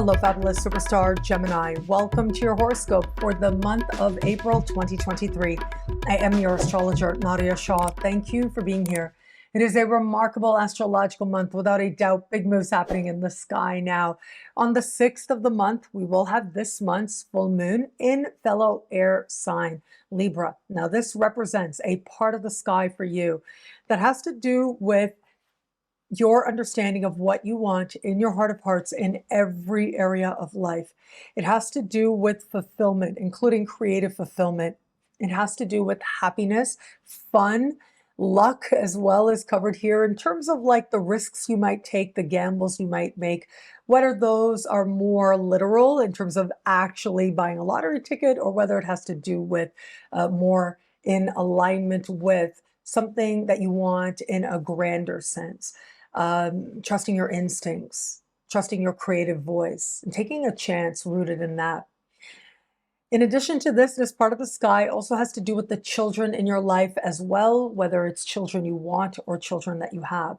Hello, fabulous superstar Gemini. Welcome to your horoscope for the month of April 2023. I am your astrologer, Nadiya Shah. Thank you for being here. It is a remarkable astrological month, without a doubt. Big moves happening in the sky now. On the 6th of the month, we will have this month's full moon in fellow air sign, Libra. Now, this represents a part of the sky for you that has to do with your understanding of what you want in your heart of hearts in every area of life. It has to do with fulfillment, including creative fulfillment. It has to do with happiness, fun, luck, as well as covered here in terms of like the risks you might take, the gambles you might make, whether those are more literal in terms of actually buying a lottery ticket, or whether it has to do with more in alignment with something that you want in a grander sense. Trusting your instincts, trusting your creative voice, and taking a chance rooted in that. In addition to this part of the sky also has to do with the children in your life as well, whether it's children you want or children that you have.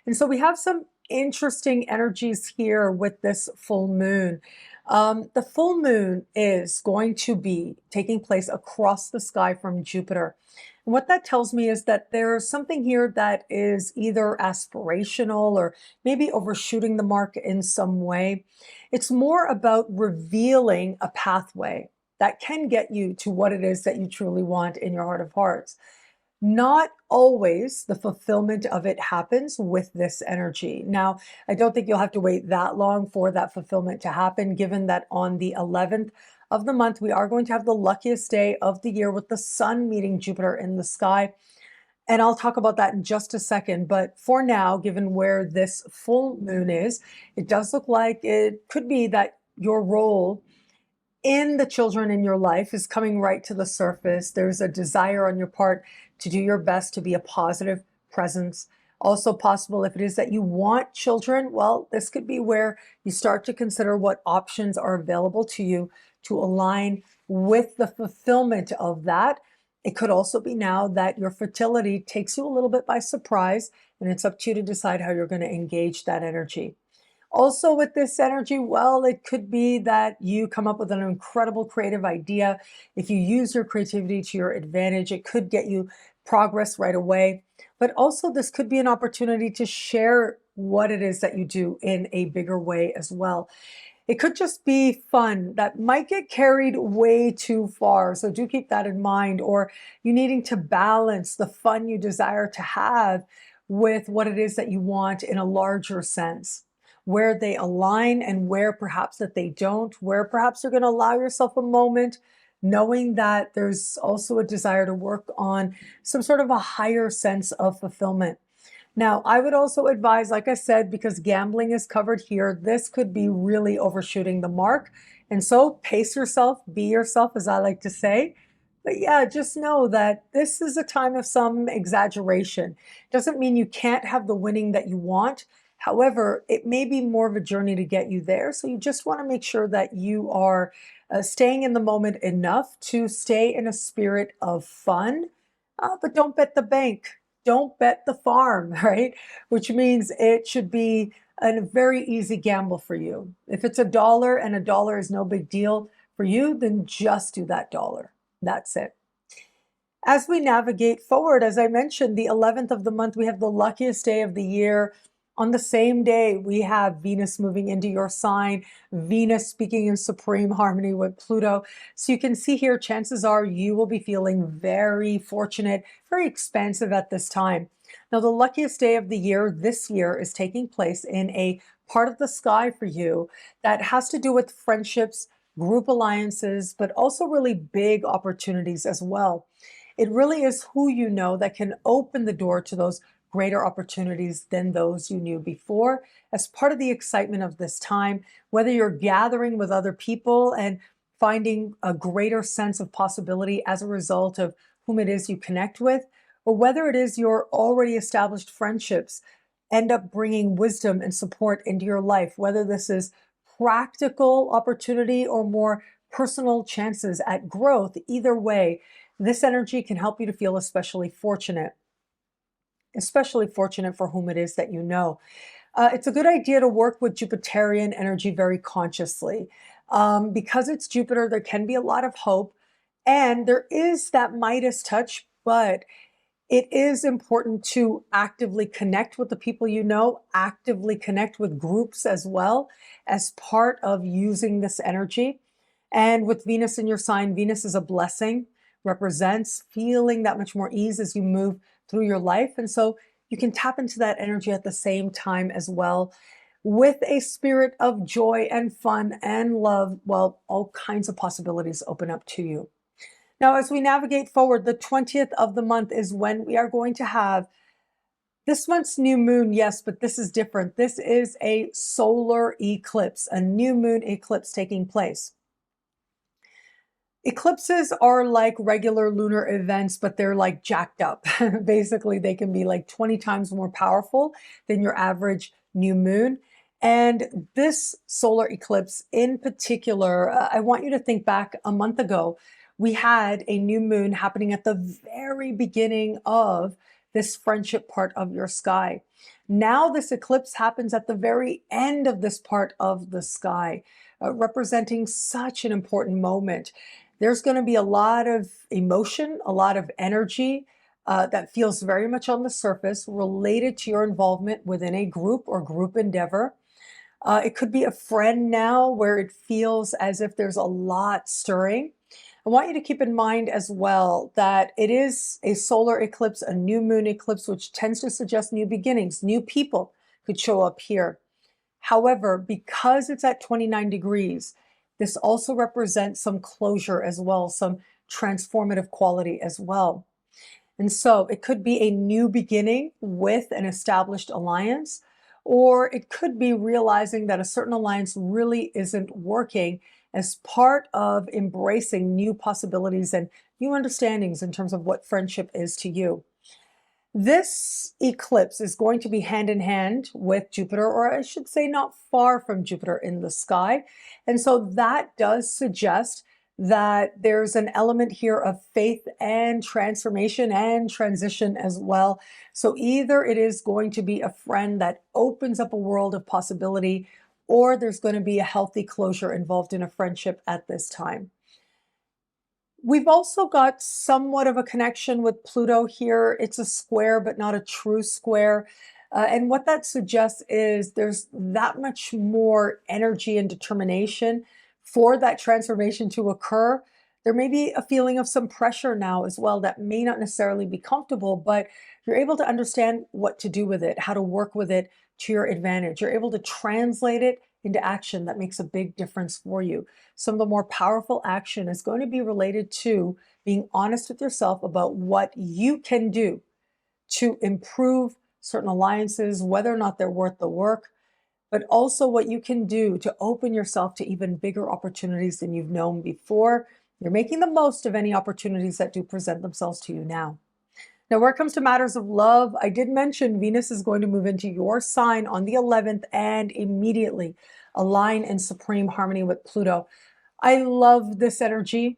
And so we have some interesting energies here with this full moon. The full moon is going to be taking place across the sky from Jupiter. And what that tells me is that there's something here that is either aspirational or maybe overshooting the mark in some way. It's more about revealing a pathway that can get you to what it is that you truly want in your heart of hearts. Not always the fulfillment of it happens with this energy. Now, I don't think you'll have to wait that long for that fulfillment to happen, given that on the 11th of the month, we are going to have the luckiest day of the year with the sun meeting Jupiter in the sky. And I'll talk about that in just a second. But for now, given where this full moon is, it does look like it could be that your role in the children in your life is coming right to the surface. There's a desire on your part to do your best to be a positive presence. Also possible, if it is that you want children, well, this could be where you start to consider what options are available to you to align with the fulfillment of that. It could also be now that your fertility takes you a little bit by surprise, and it's up to you to decide how you're going to engage that energy. Also with this energy, well, it could be that you come up with an incredible creative idea. If you use your creativity to your advantage, it could get you progress right away. But also this could be an opportunity to share what it is that you do in a bigger way as well. It could just be fun that might get carried way too far. So do keep that in mind, or you needing to balance the fun you desire to have with what it is that you want in a larger sense, where they align and where perhaps that they don't, where perhaps you're going to allow yourself a moment, knowing that there's also a desire to work on some sort of a higher sense of fulfillment. Now, I would also advise, like I said, because gambling is covered here, this could be really overshooting the mark. And so pace yourself, be yourself, as I like to say. But yeah, just know that this is a time of some exaggeration. Doesn't mean you can't have the winning that you want. However, it may be more of a journey to get you there. So you just want to make sure that you are staying in the moment enough to stay in a spirit of fun, but don't bet the bank. Don't bet the farm, right? Which means it should be a very easy gamble for you. If it's $1 and $1 is no big deal for you, then just do that dollar. That's it. As we navigate forward, as I mentioned, the 11th of the month, we have the luckiest day of the year. On the same day, we have Venus moving into your sign, Venus speaking in supreme harmony with Pluto. So you can see here, chances are you will be feeling very fortunate, very expansive at this time. Now, the luckiest day of the year this year is taking place in a part of the sky for you that has to do with friendships, group alliances, but also really big opportunities as well. It really is who you know that can open the door to those greater opportunities than those you knew before. As part of the excitement of this time, whether you're gathering with other people and finding a greater sense of possibility as a result of whom it is you connect with, or whether it is your already established friendships end up bringing wisdom and support into your life, whether this is practical opportunity or more personal chances at growth, either way, this energy can help you to feel especially fortunate for whom it is that you know. It's a good idea to work with Jupiterian energy very consciously. Because it's Jupiter, there can be a lot of hope, and there is that Midas touch, but it is important to actively connect with the people you know, actively connect with groups as well as part of using this energy. And with Venus in your sign, Venus is a blessing, represents feeling that much more ease as you move through your life. And so you can tap into that energy at the same time as well with a spirit of joy and fun and love. Well, all kinds of possibilities open up to you. Now, as we navigate forward, the 20th of the month is when we are going to have this month's new moon. Yes, but this is different. This is a solar eclipse, a new moon eclipse taking place. Eclipses are like regular lunar events, but they're like jacked up. Basically, they can be like 20 times more powerful than your average new moon. And this solar eclipse in particular, I want you to think back a month ago. We had a new moon happening at the very beginning of this friendship part of your sky. Now, this eclipse happens at the very end of this part of the sky, representing such an important moment. There's going to be a lot of emotion, a lot of energy that feels very much on the surface related to your involvement within a group or group endeavor. It could be a friend now where it feels as if there's a lot stirring. I want you to keep in mind as well that it is a solar eclipse, a new moon eclipse, which tends to suggest new beginnings. New people could show up here. However, because it's at 29 degrees, this also represents some closure as well, some transformative quality as well. And so it could be a new beginning with an established alliance, or it could be realizing that a certain alliance really isn't working as part of embracing new possibilities and new understandings in terms of what friendship is to you. This eclipse is going to be hand in hand with Jupiter, or I should say not far from Jupiter in the sky. And so that does suggest that there's an element here of faith and transformation and transition as well. So either it is going to be a friend that opens up a world of possibility, or there's going to be a healthy closure involved in a friendship at this time. We've also got somewhat of a connection with Pluto here. It's a square, but not a true square. And what that suggests is there's that much more energy and determination for that transformation to occur. There may be a feeling of some pressure now as well that may not necessarily be comfortable, but you're able to understand what to do with it, how to work with it to your advantage. You're able to translate it into action that makes a big difference for you. Some of the more powerful action is going to be related to being honest with yourself about what you can do to improve certain alliances, whether or not they're worth the work, but also what you can do to open yourself to even bigger opportunities than you've known before. You're making the most of any opportunities that do present themselves to you now. Now, where it comes to matters of love, I did mention Venus is going to move into your sign on the 11th and immediately align in supreme harmony with Pluto. I love this energy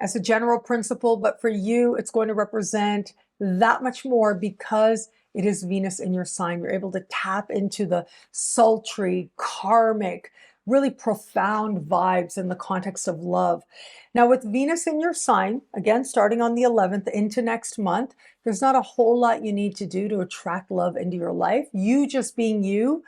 as a general principle, but for you, it's going to represent that much more because it is Venus in your sign. You're able to tap into the sultry, karmic, really profound vibes in the context of love. Now, with Venus in your sign, again, starting on the 11th into next month, there's not a whole lot you need to do to attract love into your life. You just being you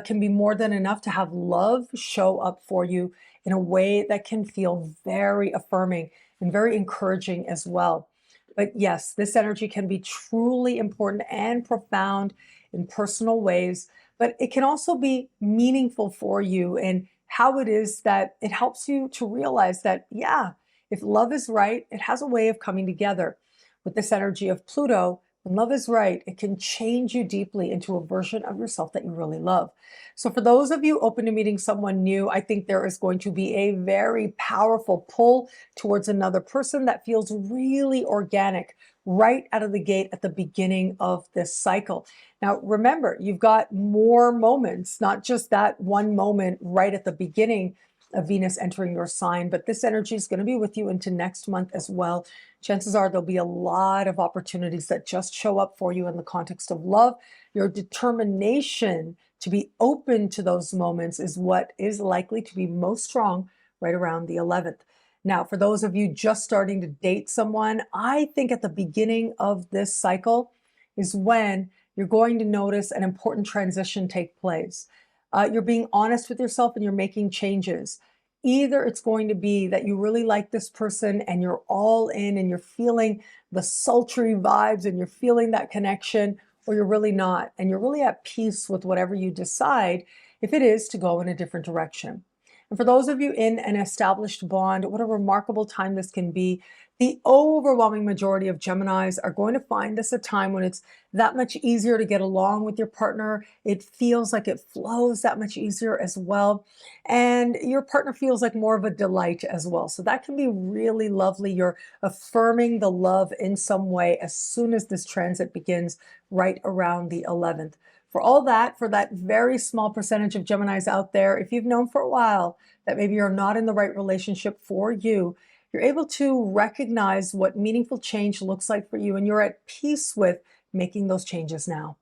can be more than enough to have love show up for you in a way that can feel very affirming and very encouraging as well. But yes, this energy can be truly important and profound in personal ways, but it can also be meaningful for you in how it is that it helps you to realize that, yeah, if love is right, it has a way of coming together. With this energy of Pluto, when love is right, it can change you deeply into a version of yourself that you really love. So for those of you open to meeting someone new, I think there is going to be a very powerful pull towards another person that feels really organic right out of the gate at the beginning of this cycle. Now, remember, you've got more moments, not just that one moment right at the beginning of Venus entering your sign, but this energy is going to be with you into next month as well. Chances are there'll be a lot of opportunities that just show up for you in the context of love. Your determination to be open to those moments is what is likely to be most strong right around the 11th. Now, for those of you just starting to date someone, I think at the beginning of this cycle is when you're going to notice an important transition take place. You're being honest with yourself and you're making changes. Either it's going to be that you really like this person and you're all in and you're feeling the sultry vibes and you're feeling that connection, or you're really not. And you're really at peace with whatever you decide, if it is to go in a different direction. And for those of you in an established bond, what a remarkable time this can be. The overwhelming majority of Geminis are going to find this a time when it's that much easier to get along with your partner. It feels like it flows that much easier as well. And your partner feels like more of a delight as well. So that can be really lovely. You're affirming the love in some way as soon as this transit begins right around the 11th. For all that, for that very small percentage of Geminis out there, if you've known for a while that maybe you're not in the right relationship for you, you're able to recognize what meaningful change looks like for you, and you're at peace with making those changes now.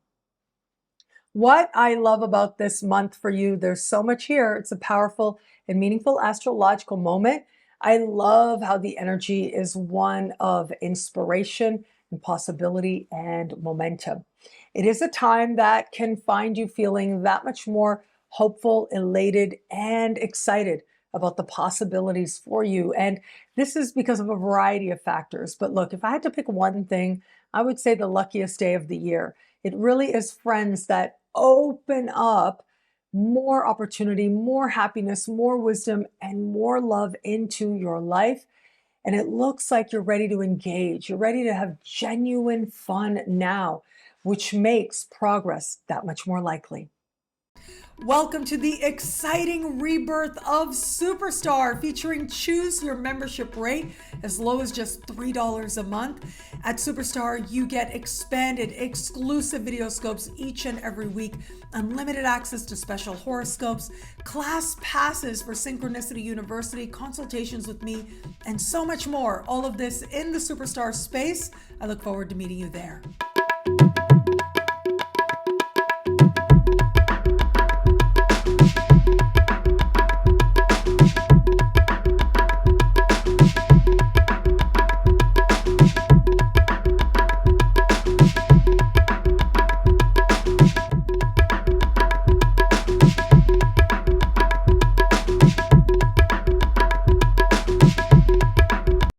What I love about this month for you, there's so much here. It's a powerful and meaningful astrological moment. I love how the energy is one of inspiration and possibility and momentum. It is a time that can find you feeling that much more hopeful, elated, and excited about the possibilities for you. And this is because of a variety of factors. But look, if I had to pick one thing, I would say the luckiest day of the year. It really is friends that open up more opportunity, more happiness, more wisdom, and more love into your life. And it looks like you're ready to engage. You're ready to have genuine fun now, which makes progress that much more likely. Welcome to the exciting rebirth of Superstar, featuring choose your membership rate as low as just $3 a month. At Superstar, you get expanded, exclusive videoscopes each and every week, unlimited access to special horoscopes, class passes for Synchronicity University, consultations with me, and so much more. All of this in the Superstar space. I look forward to meeting you there.